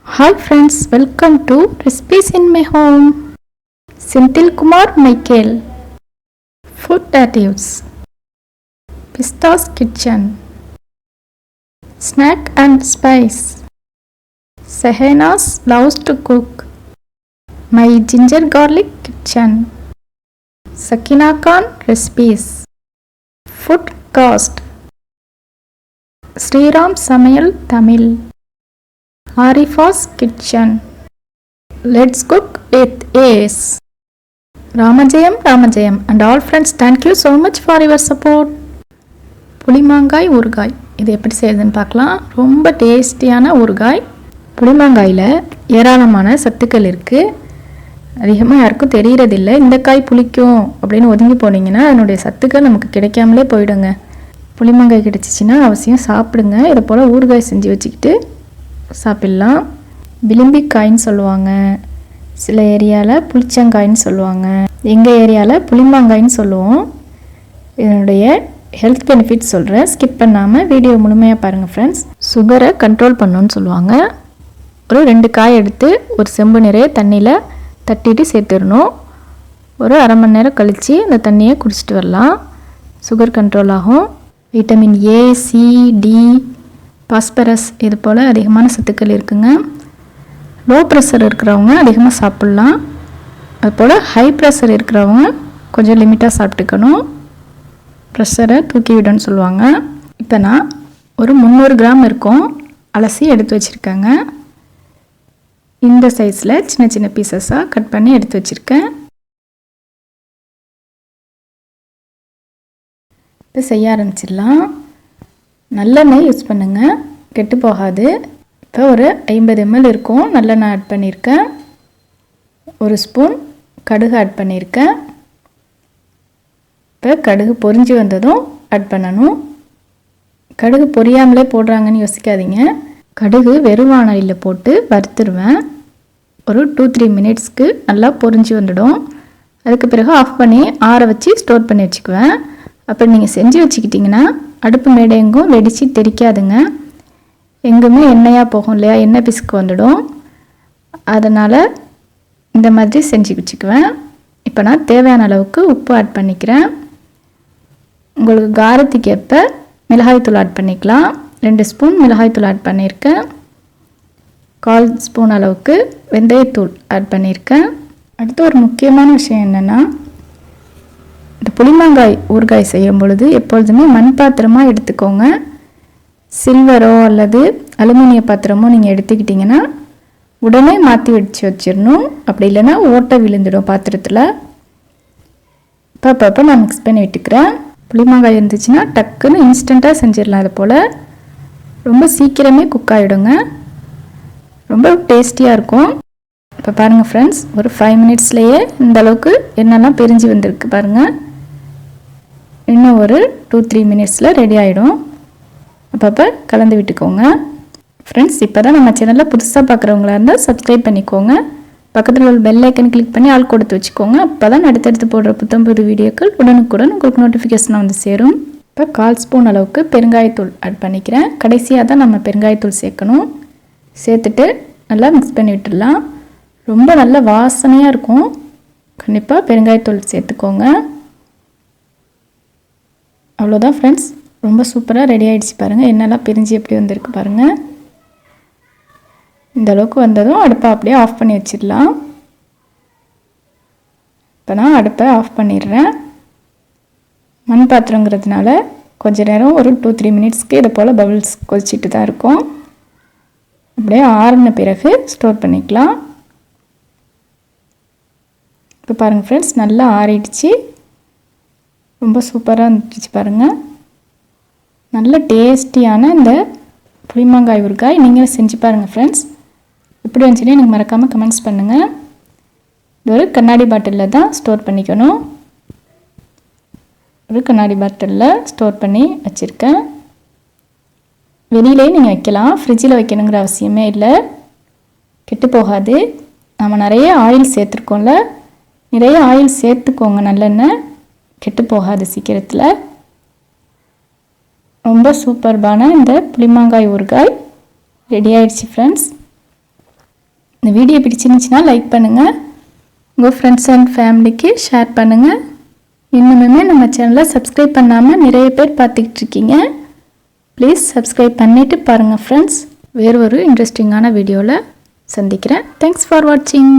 Hi friends, welcome to Recipes in My Home. Senthil Kumar Michael. Food Additives. Pista's Kitchen. Snack and Spice. Seeraha's Loves to Cook. My Ginger Garlic Kitchen. Sakina Khan Recipes. Food Cost. Sriram Samayal Tamil. Arifa's Kitchen. Let's cook with ace. Ramajayam and all friends, thank you so much for your support. புளிமாங்காய் ஊறுகாய் இது எப்படி செய்யறதுன்னு பார்க்கலாம். ரொம்ப டேஸ்டியான ஊறுகாய். புளிமாங்காயில் ஏராளமான சத்துக்கள் இருக்குது. அதிகமாக யாருக்கும் தெரியறதில்லை. இந்த காய் புளிக்கும் அப்படின்னு ஒதுங்கி போனீங்கன்னா அதனுடைய சத்துக்கள் நமக்கு கிடைக்காமலே போயிடுங்க. புளிமாங்காய் கிடைச்சிச்சின்னா அவசியம் சாப்பிடுங்க. இதை போல் ஊறுகாய் செஞ்சு வச்சுக்கிட்டு சாப்பிட்லாம். பிலிம்பிக்காயின்னு சொல்லுவாங்க, சில ஏரியாவில் புளிச்சங்காயின்னு சொல்லுவாங்க, எங்கள் ஏரியாவில் புளிமாங்காயின்னு சொல்லுவோம். இதனுடைய ஹெல்த் பெனிஃபிட்ஸ் சொல்கிறேன், ஸ்கிப் பண்ணாமல் வீடியோ முழுமையாக பாருங்கள் ஃப்ரெண்ட்ஸ். சுகரை கண்ட்ரோல் பண்ணணுன்னு சொல்லுவாங்க. ஒரு 2 காய் எடுத்து ஒரு செம்பு நிறைய தண்ணியில் தட்டிட்டு சேர்த்துடணும். ஒரு அரை மணி நேரம் கழித்து அந்த தண்ணியை குடிச்சிட்டு வரலாம். சுகர் கண்ட்ரோல் ஆகும். Vitamin A, C, D, phosphorus இது போல் அதிகமான சத்துக்கள் இருக்குங்க. லோ ப்ரெஷர் இருக்கிறவங்க அதிகமாக சாப்பிட்லாம். அதுபோல் ஹை ப்ரெஷர் இருக்கிறவங்க கொஞ்சம் லிமிட்டாக சாப்பிட்டுக்கணும். ப்ரெஷரை தூக்கி விடணும்னு சொல்லுவாங்க. இப்போ நான் ஒரு 300 கிராம் இருக்கும் அலசி எடுத்து வச்சுருக்கேங்க. இந்த சைஸில் சின்ன சின்ன பீசஸாக கட் பண்ணி எடுத்து வச்சுருக்கேன். இப்போ செய்ய ஆரம்பிச்சிடலாம். நல்லெண்ணெய் யூஸ் பண்ணுங்கள், கெட்டு போகாது. இப்போ ஒரு 50 ml இருக்கும் நல்லெண்ணெய் ஆட் பண்ணியிருக்கேன். 1 ஸ்பூன் கடுகு ஆட் பண்ணியிருக்கேன். இப்போ கடுகு பொரிஞ்சு வந்ததும் ஆட் பண்ணணும். கடுகு பொரியாமலே போடுறாங்கன்னு யோசிக்காதீங்க. கடுகு வெறும் வாணலியில் போட்டு வறுத்துருவேன். ஒரு 2-3 மினிட்ஸ்க்கு நல்லா பொரிஞ்சு வந்துடும். அதுக்கு பிறகு ஆஃப் பண்ணி ஆற வச்சு ஸ்டோர் பண்ணி வச்சுக்குவேன். அப்போ நீங்கள் செஞ்சு வச்சுக்கிட்டிங்கன்னா அடுப்பு மேடை எங்கும் வெடித்து தெரிக்காதுங்க. எங்குமே எண்ணெயாக போகும் இல்லையா, எண்ணெய் பிசுக்கு வந்துடும். அதனால் இந்த மாதிரி செஞ்சு வச்சுக்குவேன். இப்போ நான் தேவையான அளவுக்கு உப்பு ஆட் பண்ணிக்கிறேன். உங்களுக்கு காரத்துக்கு ஏற்ப மிளகாய்த்தூள் ஆட் பண்ணிக்கலாம். 2 ஸ்பூன் மிளகாய்த்தூள் ஆட் பண்ணியிருக்கேன். 1/4 ஸ்பூன் அளவுக்கு வெந்தயத்தூள் ஆட் பண்ணியிருக்கேன். அடுத்து ஒரு முக்கியமான விஷயம் என்னென்னா, இந்த புளிமாங்காய் ஊறுகாய் செய்யும் பொழுது எப்பொழுதுமே மண் பாத்திரமாக எடுத்துக்கோங்க. சில்வரோ அல்லது அலுமினிய பாத்திரமோ நீங்கள் எடுத்துக்கிட்டிங்கன்னா உடனே மாற்றி வச்சிடணும். அப்படி இல்லைன்னா ஓட்டை விழுந்துடும் பாத்திரத்தில். அப்பப்போ நான் மிக்ஸ் பண்ணி விட்டுக்கிறேன். புளிமாங்காய் இருந்துச்சுன்னா டக்குன்னு இன்ஸ்டண்ட்டாக செஞ்சிடலாம். அது போல் ரொம்ப சீக்கிரமே குக் ஆகிடுங்க. ரொம்ப டேஸ்டியாக இருக்கும். இப்போ பாருங்கள் ஃப்ரெண்ட்ஸ், ஒரு 5 மினிட்ஸ்லேயே இந்த அளவுக்கு எண்ணெய்லாம் பிரிஞ்சு வந்திருக்கு பாருங்கள். இன்னும் ஒரு 2-3 மினிட்ஸில் ரெடி ஆகிடும். அப்பப்போ கலந்து விட்டுக்கோங்க ஃப்ரெண்ட்ஸ். இப்போ தான் நம்ம சேனலில் புதுசாக பார்க்குறவங்களா இருந்தால் சப்ஸ்கிரைப் பண்ணிக்கோங்க. பக்கத்தில் உள்ள பெல் ஐக்கன் கிளிக் பண்ணி ஆல் கொடுத்து வச்சுக்கோங்க. அப்போ தான் அடுத்தடுத்து போடுற புது வீடியோக்கள் உடனுக்குடன் உங்களுக்கு நோட்டிஃபிகேஷனாக வந்து சேரும். இப்போ 1/4 ஸ்பூன் அளவுக்கு பெருங்காயத்தூள் ஆட் பண்ணிக்கிறேன். கடைசியாக தான் நம்ம பெருங்காயத்தூள் சேர்க்கணும். சேர்த்துட்டு நல்லா மிக்ஸ் பண்ணி விட்டுடலாம். ரொம்ப நல்ல வாசனையாக இருக்கும். கண்டிப்பாக பெருங்காயத்தூள் சேர்த்துக்கோங்க. அவ்வளோதான் ஃப்ரெண்ட்ஸ், ரொம்ப சூப்பராக ரெடி ஆகிடுச்சு பாருங்கள். எண்ணெய்லாம் பிரிஞ்சு எப்படி வந்திருக்கு பாருங்கள். இந்த அளவுக்கு வந்ததும் அடுப்பை அப்படியே ஆஃப் பண்ணி வச்சிடலாம். இப்போ நான் அடுப்பை ஆஃப் பண்ணிடுறேன். மண் பாத்திரங்கிறதுனால கொஞ்ச நேரம் ஒரு 2-3 மினிட்ஸ்க்கு இதை போல் பபிள்ஸ் கொதிச்சிட்டு தான் இருக்கும். அப்படியே ஆறின பிறகு ஸ்டோர் பண்ணிக்கலாம். இப்போ பாருங்கள் ஃப்ரெண்ட்ஸ், நல்லா ஆறிடுச்சு. ரொம்ப சூப்பராக இருந்துச்சு பாருங்கள். நல்ல டேஸ்டியான இந்த புளிமாங்காய் ஊறுகாய் நீங்களும் செஞ்சு பாருங்கள் ஃப்ரெண்ட்ஸ். எப்படி வந்துச்சுன்னு எனக்கு மறக்காமல் கமெண்ட்ஸ் பண்ணுங்கள். இது ஒரு கண்ணாடி பாட்டிலில் தான் ஸ்டோர் பண்ணிக்கணும். ஒரு கண்ணாடி பாட்டிலில் ஸ்டோர் பண்ணி வச்சுருக்கேன். வெளியிலே நீங்கள் வைக்கலாம், ஃப்ரிட்ஜில் வைக்கணுங்கிற அவசியமே இல்லை. கெட்டு போகாது. நம்ம நிறைய ஆயில் சேர்த்துருக்கோம்ல, நிறைய ஆயில் சேர்த்துக்கோங்க. நல்லெண்ணெய் கெட்டு போகாது சீக்கிரத்தில். ரொம்ப சூப்பர்பான இந்த புளிமாங்காய் ஊறுகாய் ரெடி ஆயிடுச்சு ஃப்ரெண்ட்ஸ். இந்த வீடியோ பிடிச்சிருந்துச்சுன்னா லைக் பண்ணுங்கள், உங்கள் ஃப்ரெண்ட்ஸ் அண்ட் ஃபேமிலிக்கு ஷேர் பண்ணுங்கள். இன்னுமே நம்ம சேனலை சப்ஸ்கிரைப் பண்ணாமல் நிறைய பேர் பார்த்துக்கிட்டு இருக்கீங்க. ப்ளீஸ் சப்ஸ்கிரைப் பண்ணிவிட்டு பாருங்கள் ஃப்ரெண்ட்ஸ். வேறு ஒரு இன்ட்ரெஸ்டிங்கான வீடியோவில் சந்திக்கிறேன். தேங்க்ஸ் ஃபார் வாட்சிங்.